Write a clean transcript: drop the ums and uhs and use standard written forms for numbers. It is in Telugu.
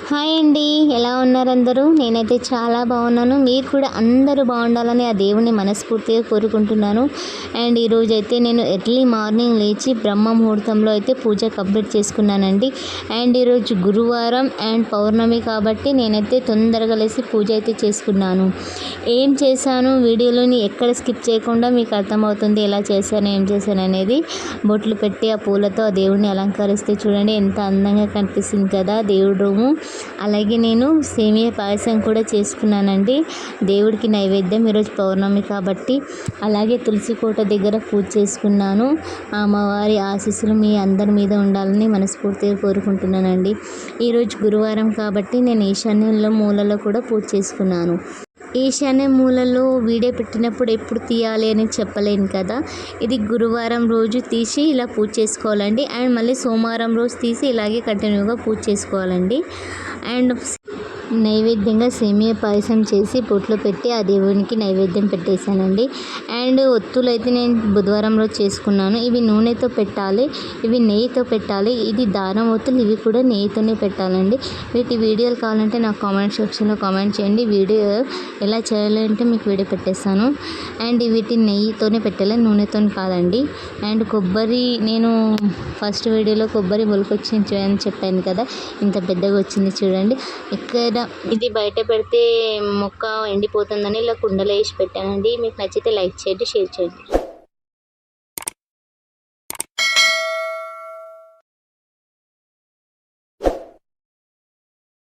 హాయ్ అండి, ఎలా ఉన్నారు అందరూ? నేనైతే చాలా బాగున్నాను. మీరు కూడా అందరూ బాగుండాలని ఆ దేవుని మనస్ఫూర్తిగా కోరుకుంటున్నాను. అండ్ ఈరోజు అయితే నేను ఎర్లీ మార్నింగ్ లేచి బ్రహ్మ ముహూర్తంలో అయితే పూజ కంప్లీట్ చేసుకున్నానండి. అండ్ ఈరోజు గురువారం అండ్ పౌర్ణమి కాబట్టి నేనైతే తొందరగా లేచి పూజ అయితే చేసుకున్నాను. ఏం చేశాను వీడియోలోని ఎక్కడ స్కిప్ చేయకుండా మీకు అర్థమవుతుంది ఎలా చేశాను, ఏం చేశాను అనేది. బొట్లు పెట్టి ఆ పూలతో ఆ దేవుడిని అలంకరిస్తే చూడండి ఎంత అందంగా కనిపిస్తుంది కదా దేవుడి రూము. అలాగే నేను సేమియా పాయసం కూడా చేసుకున్నానండి దేవుడికి నైవేద్యం. ఈరోజు పౌర్ణమి కాబట్టి అలాగే తులసి కోట దగ్గర పూజ చేసుకున్నాను. అమ్మవారి ఆశీస్సులు మీ అందరి మీద ఉండాలని మనస్ఫూర్తిగా కోరుకుంటున్నానండి. ఈరోజు గురువారం కాబట్టి నేను ఈశాన్యంలో మూలలో కూడా పూజ చేసుకున్నాను. ఈశాన్య మూలలో వీడియో పెట్టినప్పుడు ఎప్పుడు తీయాలి అని చెప్పలేను కదా. ఇది గురువారం రోజు తీసి ఇలా పూజ చేసుకోవాలండి. అండ్ మళ్ళీ సోమవారం రోజు తీసి ఇలాగే కంటిన్యూగా పూజ చేసుకోవాలండి. అండ్ నైవేద్యంగా సేమియా పాయసం చేసి బొట్లు పెట్టి ఆ దేవునికి నైవేద్యం పెట్టేశానండి. అండ్ ఒత్తులు అయితే నేను బుధవారం రోజు చేసుకున్నాను. ఇవి నూనెతో పెట్టాలి, ఇవి నెయ్యితో పెట్టాలి. ఇది దారం ఒత్తులు, ఇవి కూడా నెయ్యితోనే పెట్టాలండి. వీటి వీడియోలు కావాలంటే నాకు కామెంట్ సెక్షన్లో కామెంట్ చేయండి. వీడియో ఎలా చేయాలంటే మీకు వీడియో పెట్టేస్తాను. అండ్ వీటిని నెయ్యితోనే పెట్టాలి, నూనెతో కాదండి. అండ్ కొబ్బరి నేను ఫస్ట్ వీడియోలో కొబ్బరి మొలకొచ్చింది అని చెప్పాను కదా, ఇంత పెద్దగా వచ్చింది చూడండి. ఇక్కడ ఇది బయట పెడితే మొక్క ఎండిపోతుందని ఇలా కుండలో వేసి పెట్టానండి. మీకు నచ్చితే లైక్ చేయండి, షేర్ చేయండి.